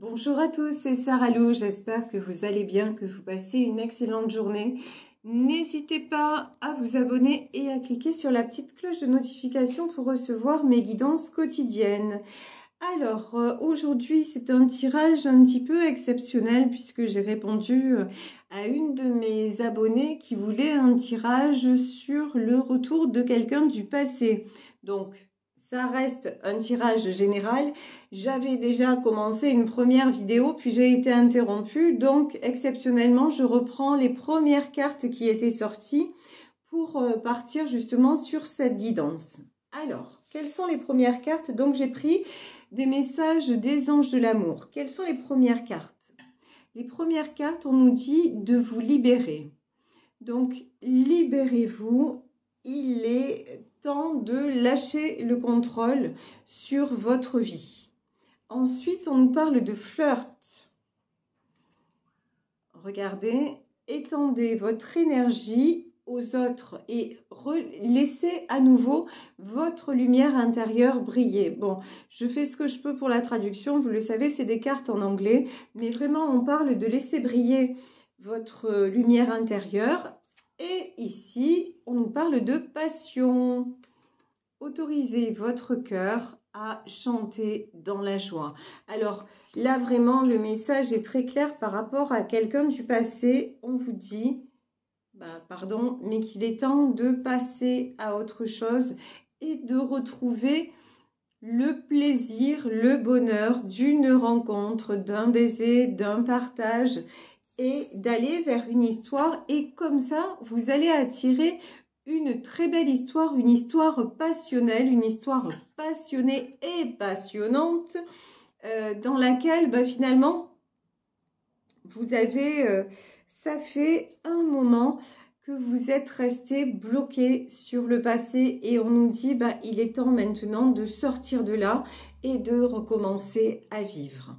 Bonjour à tous, c'est Sarah Lou, j'espère que vous allez bien, que vous passez une excellente journée. N'hésitez pas à vous abonner et à cliquer sur la petite cloche de notification pour recevoir mes guidances quotidiennes. Alors, aujourd'hui, c'est un tirage un petit peu exceptionnel puisque j'ai répondu à une de mes abonnées qui voulait un tirage sur le retour de quelqu'un du passé. Donc, ça reste un tirage général. J'avais déjà commencé une première vidéo, puis j'ai été interrompue. Donc, exceptionnellement, je reprends les premières cartes qui étaient sorties pour partir justement sur cette guidance. Alors, quelles sont les premières cartes? Donc, j'ai pris des messages des anges de l'amour. Quelles sont les premières cartes? Les premières cartes, on nous dit de vous libérer. Donc, libérez-vous. Il est temps de lâcher le contrôle sur votre vie. Ensuite, on nous parle de flirt. Regardez, étendez votre énergie aux autres et laissez à nouveau votre lumière intérieure briller. Bon, je fais ce que je peux pour la traduction, vous le savez, c'est des cartes en anglais, mais vraiment on parle de laisser briller votre lumière intérieure. Et ici, on nous parle de passion. Autorisez votre cœur à chanter dans la joie. Alors là, vraiment, le message est très clair par rapport à quelqu'un du passé. On vous dit, pardon, mais qu'il est temps de passer à autre chose et de retrouver le plaisir, le bonheur d'une rencontre, d'un baiser, d'un partage et d'aller vers une histoire. Et comme ça, vous allez attirer une très belle histoire, une histoire passionnelle, une histoire passionnée et passionnante dans laquelle finalement vous avez, ça fait un moment que vous êtes resté bloqué sur le passé et on nous dit il est temps maintenant de sortir de là et de recommencer à vivre.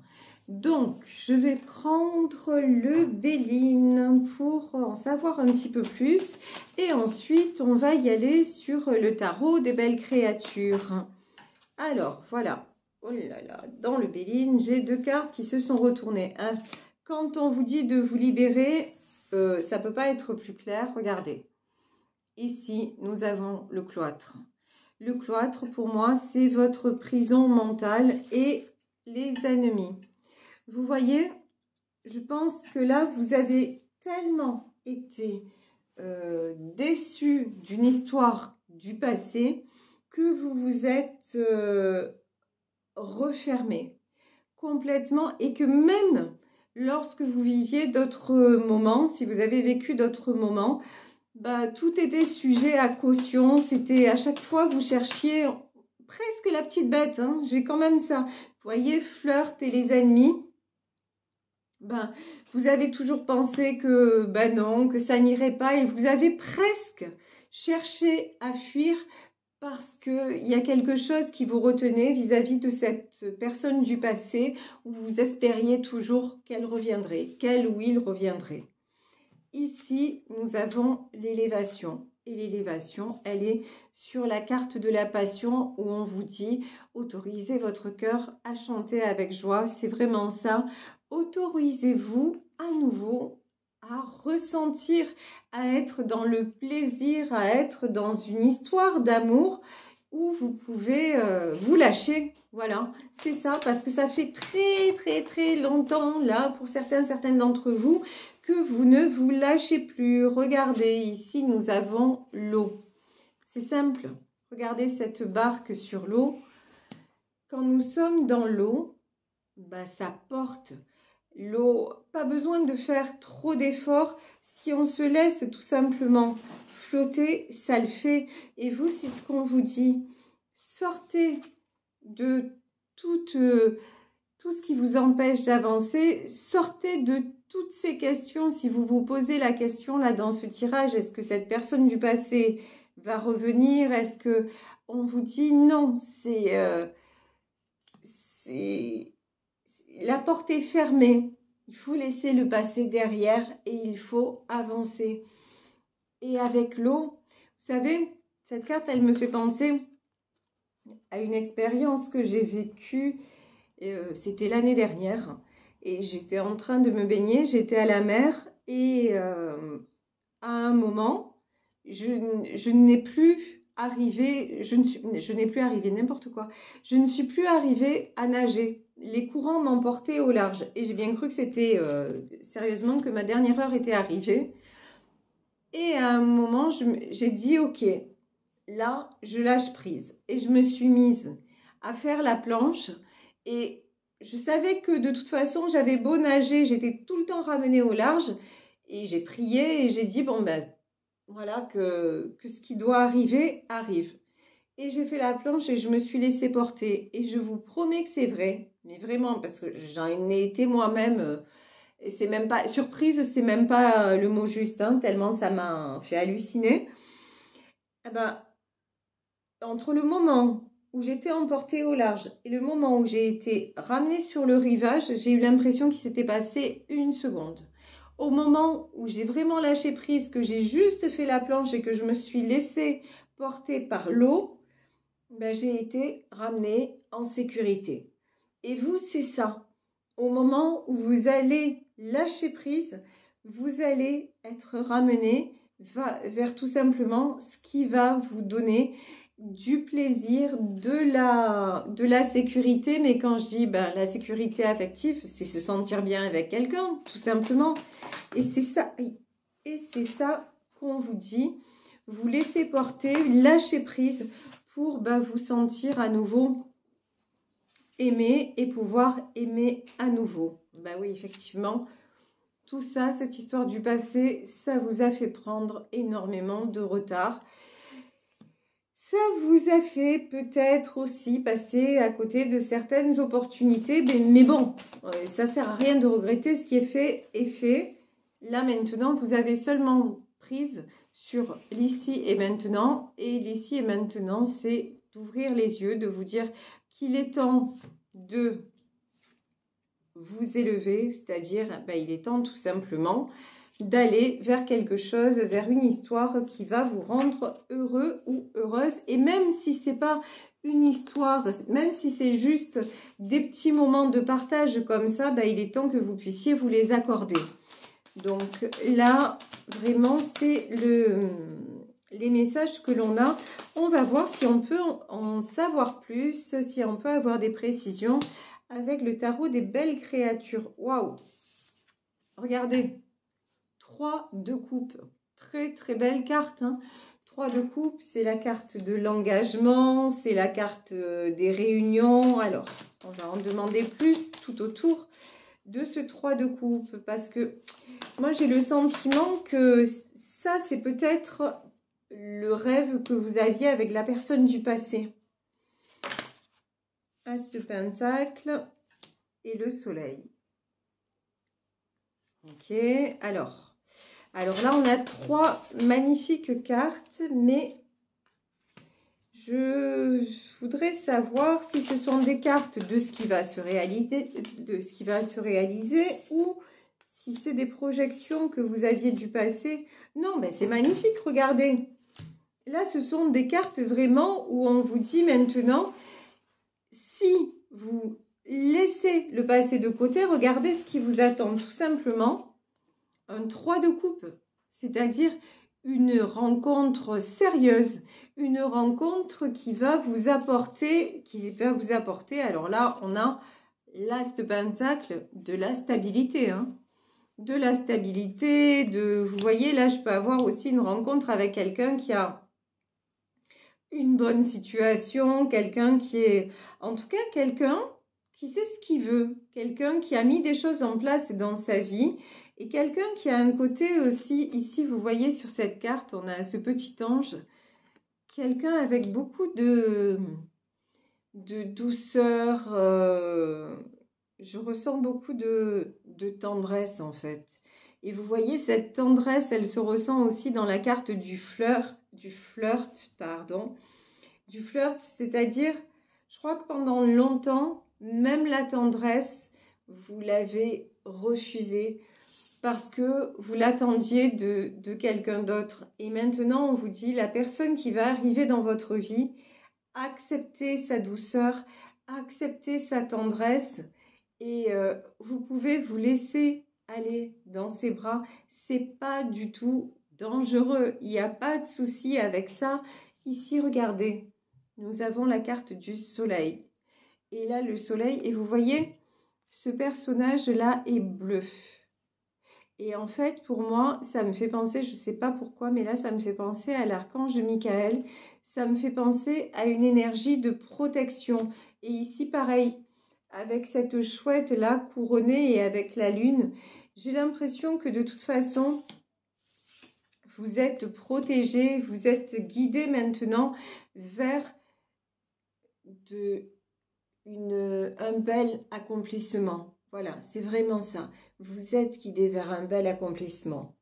Donc, je vais prendre le Béline pour en savoir un petit peu plus. Et ensuite, on va y aller sur le tarot des belles créatures. Alors, voilà. Oh là là, dans le Béline, j'ai deux cartes qui se sont retournées. Quand on vous dit de vous libérer, ça ne peut pas être plus clair. Regardez. Ici, nous avons le cloître. Le cloître, pour moi, c'est votre prison mentale et les ennemis. Vous voyez, je pense que là, vous avez tellement été déçu d'une histoire du passé que vous vous êtes refermé complètement et que même lorsque vous viviez d'autres moments, si vous avez vécu d'autres moments, tout était sujet à caution. C'était à chaque fois, vous cherchiez presque la petite bête. Hein, j'ai quand même ça. Vous voyez, flirt et les ennemis. Vous avez toujours pensé que non, que ça n'irait pas et vous avez presque cherché à fuir parce qu'il y a quelque chose qui vous retenait vis-à-vis de cette personne du passé où vous espériez toujours qu'elle reviendrait, qu'elle ou il reviendrait. Ici, nous avons l'élévation. Et l'élévation, elle est sur la carte de la passion où on vous dit « Autorisez votre cœur à chanter avec joie ». C'est vraiment ça. Autorisez-vous à nouveau à ressentir, à être dans le plaisir, à être dans une histoire d'amour où vous pouvez vous lâcher. Voilà, c'est ça, parce que ça fait très longtemps, là, pour certaines d'entre vous, que vous ne vous lâchez plus. Regardez, ici, nous avons l'eau. C'est simple. Regardez cette barque sur l'eau. Quand nous sommes dans l'eau, ça porte. L'eau, pas besoin de faire trop d'efforts. Si on se laisse tout simplement flotter, ça le fait. Et vous, c'est ce qu'on vous dit. Sortez de tout ce qui vous empêche d'avancer. Sortez de toutes ces questions. Si vous vous posez la question là dans ce tirage, est-ce que cette personne du passé va revenir? Est-ce que on vous dit non, la porte est fermée. Il faut laisser le passé derrière et il faut avancer. Et avec l'eau, vous savez, cette carte, elle me fait penser à une expérience que j'ai vécue. C'était l'année dernière. et j'étais en train de me baigner, j'étais à la mer et à un moment, je n'ai plus arrivé, je n'ai plus arrivé n'importe quoi. Je ne suis plus arrivée à nager. Les courants m'emportaient au large et j'ai bien cru que c'était sérieusement que ma dernière heure était arrivée. Et à un moment, j'ai dit ok, là, je lâche prise et je me suis mise à faire la planche et je savais que de toute façon, j'avais beau nager, j'étais tout le temps ramenée au large et j'ai prié et j'ai dit bon ben voilà que ce qui doit arriver arrive. Et j'ai fait la planche et je me suis laissée porter et je vous promets que c'est vrai, mais vraiment parce que j'en ai été moi-même et c'est même pas surprise, c'est même pas le mot juste, hein, tellement ça m'a fait halluciner. Eh ben, entre le moment où j'étais emportée au large et le moment où j'ai été ramenée sur le rivage, j'ai eu l'impression qu'il s'était passé une seconde. Au moment où j'ai vraiment lâché prise, que j'ai juste fait la planche et que je me suis laissée porter par l'eau, ben j'ai été ramenée en sécurité. Et vous, c'est ça. Au moment où vous allez lâcher prise, vous allez être ramené vers tout simplement ce qui va vous donner du plaisir, de la sécurité. Mais quand je dis ben, la sécurité affective, c'est se sentir bien avec quelqu'un, tout simplement. Et c'est ça qu'on vous dit. Vous laissez porter, lâchez prise pour ben, vous sentir à nouveau aimer et pouvoir aimer à nouveau. Ben oui, effectivement, tout ça, cette histoire du passé, ça vous a fait prendre énormément de retard. Ça vous a fait peut-être aussi passer à côté de certaines opportunités, mais bon, ça sert à rien de regretter, ce qui est fait est fait. Là maintenant, vous avez seulement prise sur l'ici et maintenant, et l'ici et maintenant, c'est d'ouvrir les yeux, de vous dire qu'il est temps de vous élever, c'est-à-dire ben, il est temps tout simplement d'aller vers quelque chose, vers une histoire qui va vous rendre heureux ou heureuse. Et même si c'est pas une histoire, même si c'est juste des petits moments de partage comme ça, ben, il est temps que vous puissiez vous les accorder. Donc là, vraiment, c'est les messages que l'on a. On va voir si on peut en savoir plus, si on peut avoir des précisions avec le tarot des belles créatures. Waouh! Regardez, 3 de coupe. Très, très belle carte. Hein. 3 de coupe, c'est la carte de l'engagement, c'est la carte des réunions. Alors, on va en demander plus tout autour de ce 3 de coupe parce que moi, j'ai le sentiment que ça, c'est peut-être le rêve que vous aviez avec la personne du passé. As de Pentacle et le Soleil. Ok, alors là, on a 3 magnifiques cartes, mais je voudrais savoir si ce sont des cartes de ce qui va se réaliser, ou si c'est des projections que vous aviez du passé. Non, ben c'est magnifique, regardez. Là, ce sont des cartes vraiment où on vous dit maintenant, si vous laissez le passé de côté, regardez ce qui vous attend tout simplement. Un 3 de coupe, c'est-à-dire une rencontre sérieuse, une rencontre qui va vous apporter, alors là, on a l'As de Pentacle, de la stabilité, hein. De la stabilité, vous voyez, là, je peux avoir aussi une rencontre avec quelqu'un qui a une bonne situation, quelqu'un qui est, en tout cas, quelqu'un qui sait ce qu'il veut, quelqu'un qui a mis des choses en place dans sa vie, et quelqu'un qui a un côté aussi, ici, vous voyez sur cette carte, on a ce petit ange, quelqu'un avec beaucoup de douceur, je ressens beaucoup de tendresse en fait. Et vous voyez, cette tendresse, elle se ressent aussi dans la carte du flirt, c'est-à-dire, je crois que pendant longtemps, même la tendresse, vous l'avez refusée parce que vous l'attendiez de quelqu'un d'autre. Et maintenant, on vous dit, la personne qui va arriver dans votre vie, acceptez sa douceur, acceptez sa tendresse et vous pouvez vous laisser aller dans ses bras. C'est pas du tout dangereux. Il n'y a pas de souci avec ça. Ici, regardez, nous avons la carte du soleil. Et là, le soleil, et vous voyez, ce personnage-là est bleu. Et en fait, pour moi, ça me fait penser, je ne sais pas pourquoi, mais là, ça me fait penser à l'archange Michael. Ça me fait penser à une énergie de protection. Et ici, pareil, avec cette chouette-là couronnée et avec la lune, j'ai l'impression que de toute façon, vous êtes protégé, vous êtes guidé maintenant vers un bel accomplissement. Voilà, c'est vraiment ça. Vous êtes guidé vers un bel accomplissement.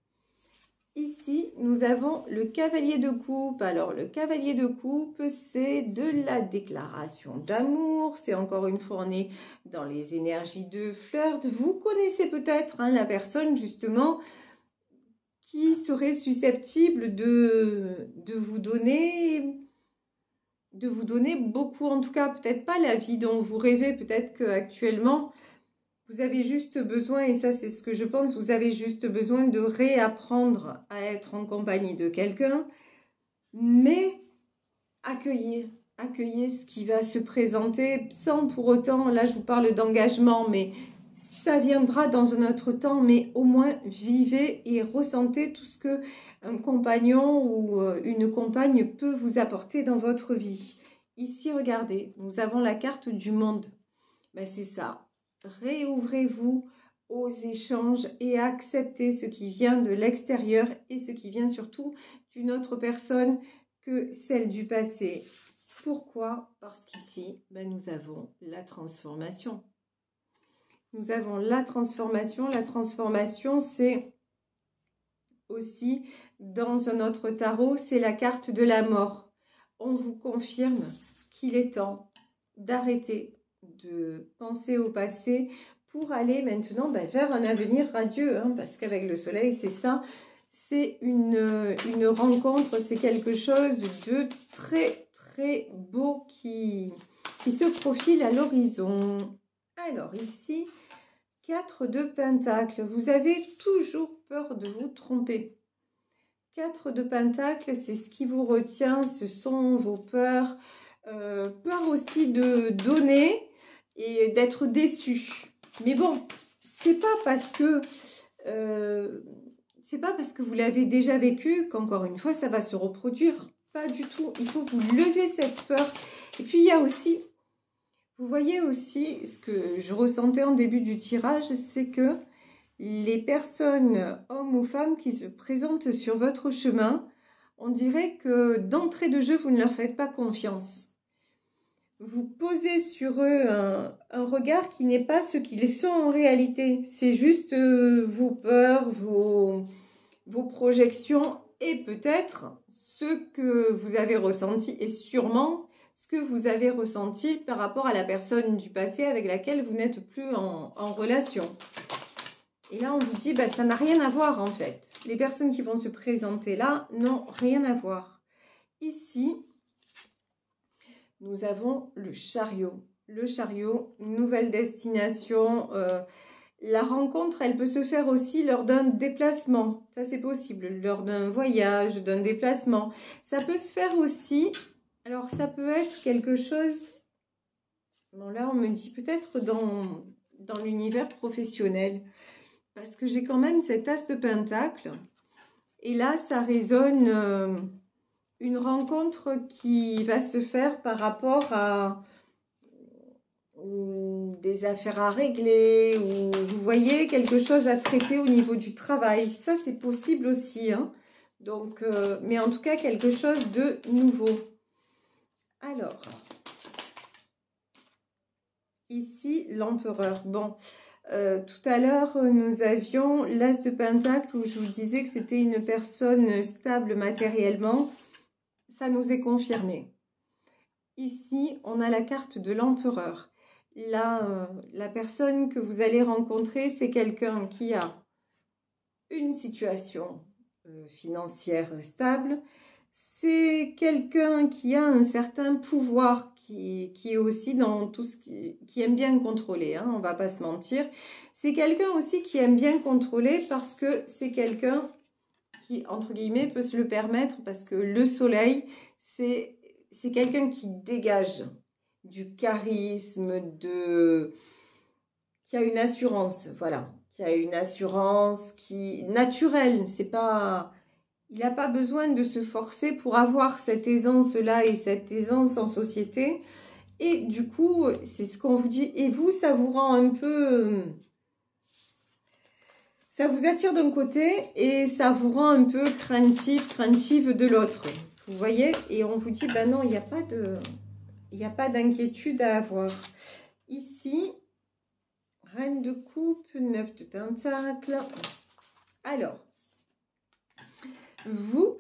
Ici, nous avons le cavalier de coupe. Alors, le cavalier de coupe, c'est de la déclaration d'amour. C'est encore une fois, on est dans les énergies de flirt. Vous connaissez peut-être la personne, justement, qui serait susceptible de vous donner beaucoup, en tout cas, peut-être pas la vie dont vous rêvez, peut-être qu'actuellement, vous avez juste besoin, et ça c'est ce que je pense, vous avez juste besoin de réapprendre à être en compagnie de quelqu'un, mais accueillez ce qui va se présenter sans pour autant, là je vous parle d'engagement, mais ça viendra dans un autre temps, mais au moins vivez et ressentez tout ce que un compagnon ou une compagne peut vous apporter dans votre vie. Ici, regardez, nous avons la carte du monde. Ben, c'est ça. Réouvrez-vous aux échanges et acceptez ce qui vient de l'extérieur et ce qui vient surtout d'une autre personne que celle du passé. Pourquoi? Parce qu'ici, ben, nous avons la transformation. Nous avons la transformation. La transformation, c'est aussi, dans un autre tarot, c'est la carte de la mort. On vous confirme qu'il est temps d'arrêter de penser au passé pour aller maintenant vers un avenir radieux, parce qu'avec le soleil, c'est ça, c'est une rencontre, c'est quelque chose de très très beau qui se profile à l'horizon. Alors ici, 4 de Pentacles, vous avez toujours peur de vous tromper. 4 de Pentacles, c'est ce qui vous retient, ce sont vos peurs, peur aussi de donner et d'être déçu. Mais bon, c'est pas parce que vous l'avez déjà vécu qu'encore une fois ça va se reproduire. Pas du tout. Il faut vous lever cette peur. Et puis il y a aussi, vous voyez aussi ce que je ressentais en début du tirage, c'est que les personnes, hommes ou femmes, qui se présentent sur votre chemin, on dirait que d'entrée de jeu, vous ne leur faites pas confiance. Vous posez sur eux un regard qui n'est pas ce qu'ils sont en réalité. C'est juste vos peurs, vos projections et peut-être ce que vous avez ressenti et sûrement ce que vous avez ressenti par rapport à la personne du passé avec laquelle vous n'êtes plus en relation. Et là, on vous dit, ça n'a rien à voir en fait. Les personnes qui vont se présenter là n'ont rien à voir. Ici, nous avons le chariot. Le chariot, nouvelle destination. La rencontre, elle peut se faire aussi lors d'un déplacement. Ça, c'est possible. Lors d'un voyage, d'un déplacement. Ça peut se faire aussi. Alors, ça peut être quelque chose... Bon, là, on me dit peut-être dans l'univers professionnel. Parce que j'ai quand même cet as de Pentacle. Et là, ça résonne une rencontre qui va se faire par rapport à des affaires à régler, ou vous voyez, quelque chose à traiter au niveau du travail. Ça, c'est possible aussi. Donc, mais en tout cas, quelque chose de nouveau. Alors, ici, l'empereur. Bon... tout à l'heure, nous avions l'as de Pentacle où je vous disais que c'était une personne stable matériellement. Ça nous est confirmé. Ici, on a la carte de l'empereur. Là, la personne que vous allez rencontrer, c'est quelqu'un qui a une situation financière stable. c'est quelqu'un qui a un certain pouvoir, qui est aussi dans tout ce qui aime bien contrôler, hein, on va pas se mentir. C'est quelqu'un aussi qui aime bien contrôler parce que c'est quelqu'un qui, entre guillemets, peut se le permettre parce que le soleil, c'est quelqu'un qui dégage du charisme, qui a une assurance, voilà, qui a une assurance qui naturelle, c'est pas, il n'a pas besoin de se forcer pour avoir cette aisance-là et cette aisance en société. Et du coup, c'est ce qu'on vous dit. Et vous, ça vous rend un peu, ça vous attire d'un côté et ça vous rend un peu craintive de l'autre. Vous voyez? Et on vous dit, ben non, il n'y a pas d'inquiétude à avoir. Ici, Reine de coupe, 9 de pentacles. Alors, vous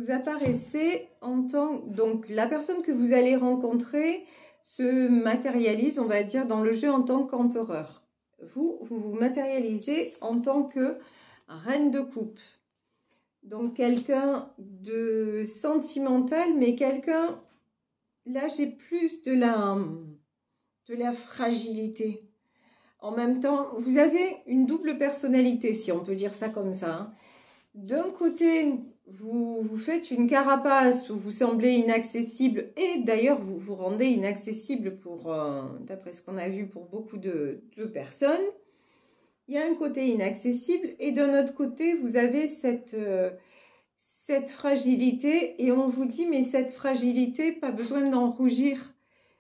apparaissez en tant... Donc, la personne que vous allez rencontrer se matérialise, on va dire, dans le jeu en tant qu'empereur. Vous vous matérialisez en tant que reine de coupe. Donc, quelqu'un de sentimental, mais quelqu'un... Là, j'ai plus de la fragilité. En même temps, vous avez une double personnalité, si on peut dire ça comme ça. Hein. D'un côté, vous faites une carapace où vous semblez inaccessible et d'ailleurs, vous vous rendez inaccessible pour, d'après ce qu'on a vu, pour beaucoup de personnes. Il y a un côté inaccessible et d'un autre côté, vous avez cette fragilité et on vous dit, mais cette fragilité, pas besoin d'en rougir.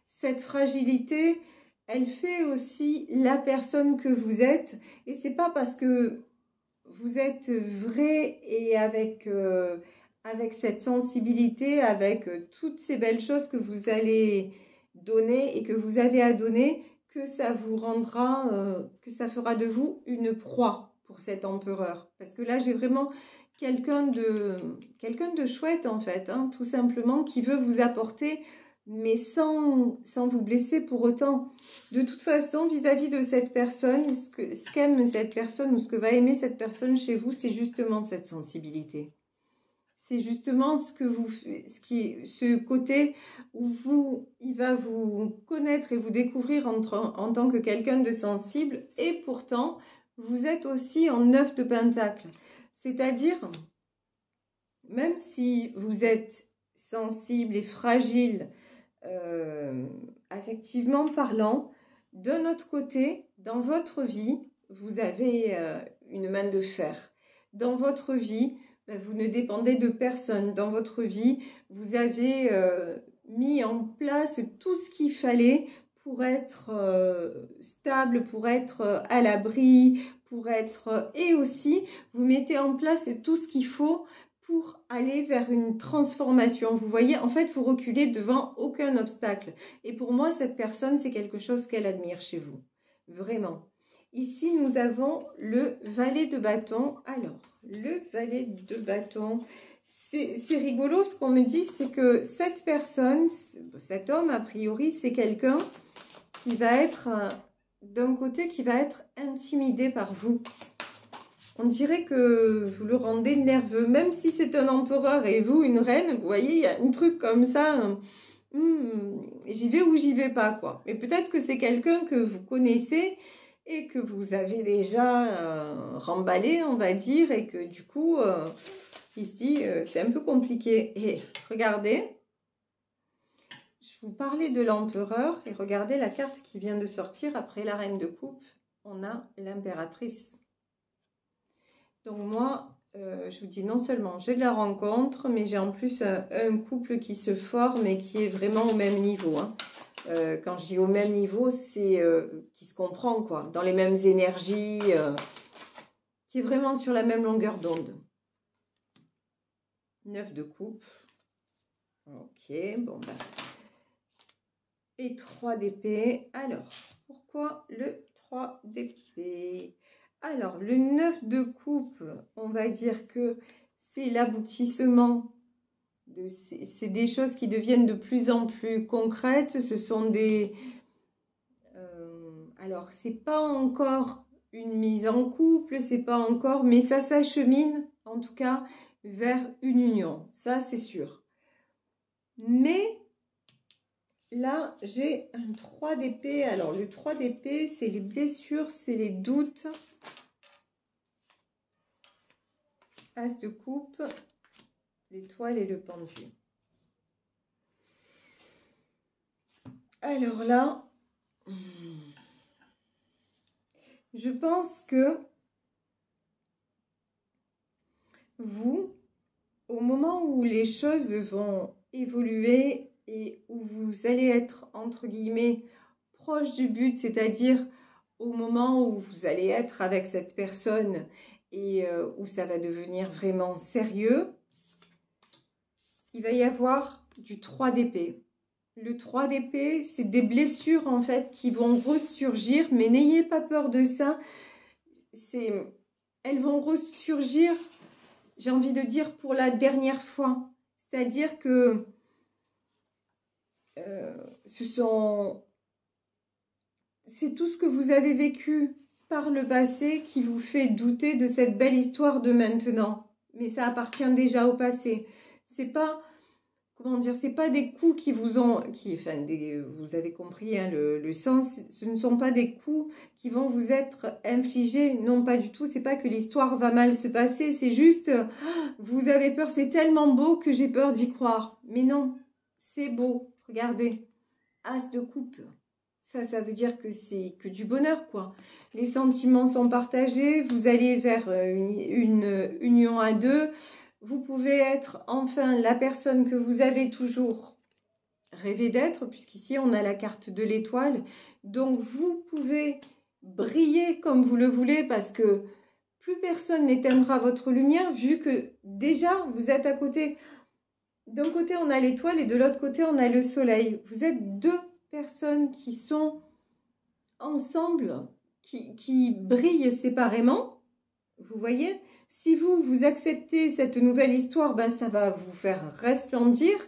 Cette fragilité... Elle fait aussi la personne que vous êtes et c'est pas parce que vous êtes vrai et avec cette sensibilité, avec toutes ces belles choses que vous allez donner et que vous avez à donner que ça vous rendra, que ça fera de vous une proie pour cet empereur. Parce que là, j'ai vraiment quelqu'un de chouette en fait, hein, tout simplement, qui veut vous apporter mais sans vous blesser pour autant. De toute façon, vis-à-vis de cette personne, ce qu'aime cette personne ou ce que va aimer cette personne chez vous, c'est justement cette sensibilité. C'est justement ce côté où il va vous connaître et vous découvrir en tant que quelqu'un de sensible et pourtant, vous êtes aussi en 9 de pentacles. C'est-à-dire, même si vous êtes sensible et fragile, affectivement parlant, d'un autre côté, dans votre vie, vous avez une main de fer. Dans votre vie, vous ne dépendez de personne. Dans votre vie, vous avez mis en place tout ce qu'il fallait pour être stable, pour être à l'abri, pour être... et aussi, vous mettez en place tout ce qu'il faut pour aller vers une transformation. Vous voyez, en fait, vous reculez devant aucun obstacle. Et pour moi, cette personne, c'est quelque chose qu'elle admire chez vous. Vraiment. Ici, nous avons le valet de bâton. Alors, le valet de bâton, c'est rigolo. Ce qu'on me dit, c'est que cette personne, cet homme, a priori, c'est quelqu'un qui va être, d'un côté, qui va être intimidé par vous. On dirait que vous le rendez nerveux, même si c'est un empereur et vous une reine, vous voyez, il y a un truc comme ça, j'y vais ou j'y vais pas, quoi. Mais peut-être que c'est quelqu'un que vous connaissez et que vous avez déjà remballé, on va dire, et que du coup, ici, c'est un peu compliqué. Et regardez, je vous parlais de l'empereur et regardez la carte qui vient de sortir après la reine de coupe, on a l'impératrice. Donc moi, je vous dis non seulement j'ai de la rencontre, mais j'ai en plus un couple qui se forme et qui est vraiment au même niveau. Hein. Quand je dis au même niveau, c'est qui se comprend, quoi, dans les mêmes énergies, qui est vraiment sur la même longueur d'onde. 9 de coupe. Ok, bon ben. Et 3 d'épée. Alors, pourquoi le 3 d'épée ? Alors, le 9 de coupe, on va dire que c'est l'aboutissement. C'est des choses qui deviennent de plus en plus concrètes. Ce sont des... alors, c'est pas encore une mise en couple, c'est pas encore... Mais ça s'achemine, en tout cas, vers une union, ça c'est sûr. Mais là, j'ai un 3 d'épée. Alors, le 3 d'épée, c'est les blessures, c'est les doutes. As de coupe, l'étoile et le pendu. Alors là, je pense que vous, au moment où les choses vont évoluer et où vous allez être, entre guillemets, proche du but, c'est-à-dire au moment où vous allez être avec cette personne et où ça va devenir vraiment sérieux, il va y avoir du 3 d'épée. Le 3 d'épée, c'est des blessures en fait qui vont ressurgir, mais n'ayez pas peur de ça. Elles vont ressurgir, j'ai envie de dire, pour la dernière fois. C'est-à-dire que c'est tout ce que vous avez vécu par le passé qui vous fait douter de cette belle histoire de maintenant. Mais ça appartient déjà au passé. C'est pas, comment dire, c'est pas des coups qui vous ont, vous avez compris hein, le sens. Ce ne sont pas des coups qui vont vous être infligés. Non, pas du tout. C'est pas que l'histoire va mal se passer. C'est juste, vous avez peur. C'est tellement beau que j'ai peur d'y croire. Mais non, c'est beau. Regardez, As de coupe. Ça veut dire que c'est que du bonheur, quoi. Les sentiments sont partagés, vous allez vers une union à deux. Vous pouvez être enfin la personne que vous avez toujours rêvé d'être, puisqu'ici on a la carte de l'étoile. Donc vous pouvez briller comme vous le voulez, parce que plus personne n'éteindra votre lumière, vu que déjà vous êtes à côté. D'un côté on a l'étoile et de l'autre côté on a le soleil. Vous êtes deux personnes qui sont ensemble, qui brillent séparément. Vous voyez, si vous acceptez cette nouvelle histoire, ben ça va vous faire resplendir.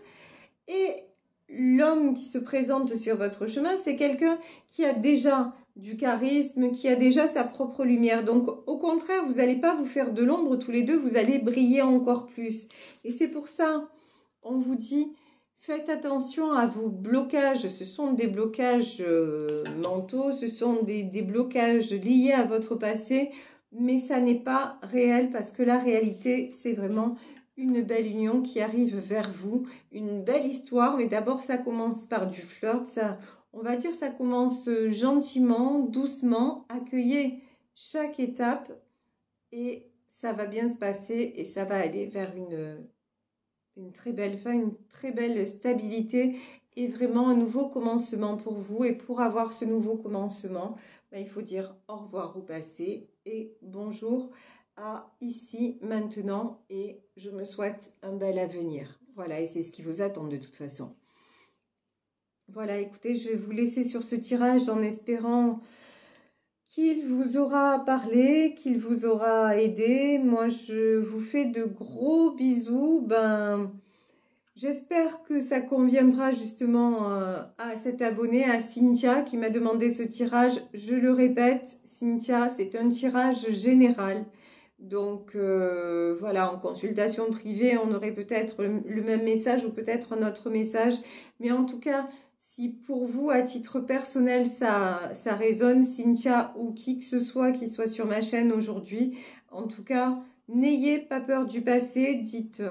Et l'homme qui se présente sur votre chemin, c'est quelqu'un qui a déjà du charisme, qui a déjà sa propre lumière. Donc au contraire, vous n'allez pas vous faire de l'ombre tous les deux, vous allez briller encore plus. Et c'est pour ça, on vous dit, faites attention à vos blocages. Ce sont des blocages mentaux, ce sont des blocages liés à votre passé, mais ça n'est pas réel parce que la réalité, c'est vraiment une belle union qui arrive vers vous, une belle histoire. Mais d'abord, ça commence par du flirt. Ça, on va dire, ça commence gentiment, doucement. Accueillez chaque étape et ça va bien se passer et ça va aller vers une très belle fin, une très belle stabilité et vraiment un nouveau commencement pour vous. Et pour avoir ce nouveau commencement, ben, il faut dire au revoir au passé et bonjour à ici, maintenant. Et je me souhaite un bel avenir. Voilà, et c'est ce qui vous attend de toute façon. Voilà, écoutez, je vais vous laisser sur ce tirage en espérant qu'il vous aura parlé, qu'il vous aura aidé. Moi, je vous fais de gros bisous. Ben, j'espère que ça conviendra justement à cet abonné, à Cynthia, qui m'a demandé ce tirage. Je le répète, Cynthia, c'est un tirage général. Donc, voilà, en consultation privée, on aurait peut-être le même message ou peut-être un autre message. Mais en tout cas, si pour vous, à titre personnel, ça résonne, Cynthia ou qui que ce soit qui soit sur ma chaîne aujourd'hui, en tout cas, n'ayez pas peur du passé, dites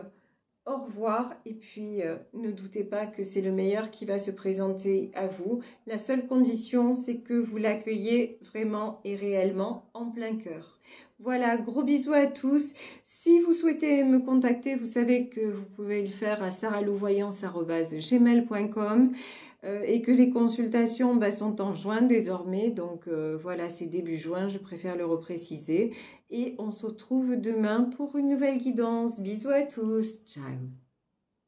au revoir et puis ne doutez pas que c'est le meilleur qui va se présenter à vous. La seule condition, c'est que vous l'accueillez vraiment et réellement en plein cœur. Voilà, gros bisous à tous. Si vous souhaitez me contacter, vous savez que vous pouvez le faire à saralouvoyance@gmail.com et que les consultations sont en juin désormais. Donc voilà, c'est début juin, je préfère le repréciser. Et on se retrouve demain pour une nouvelle guidance. Bisous à tous, ciao.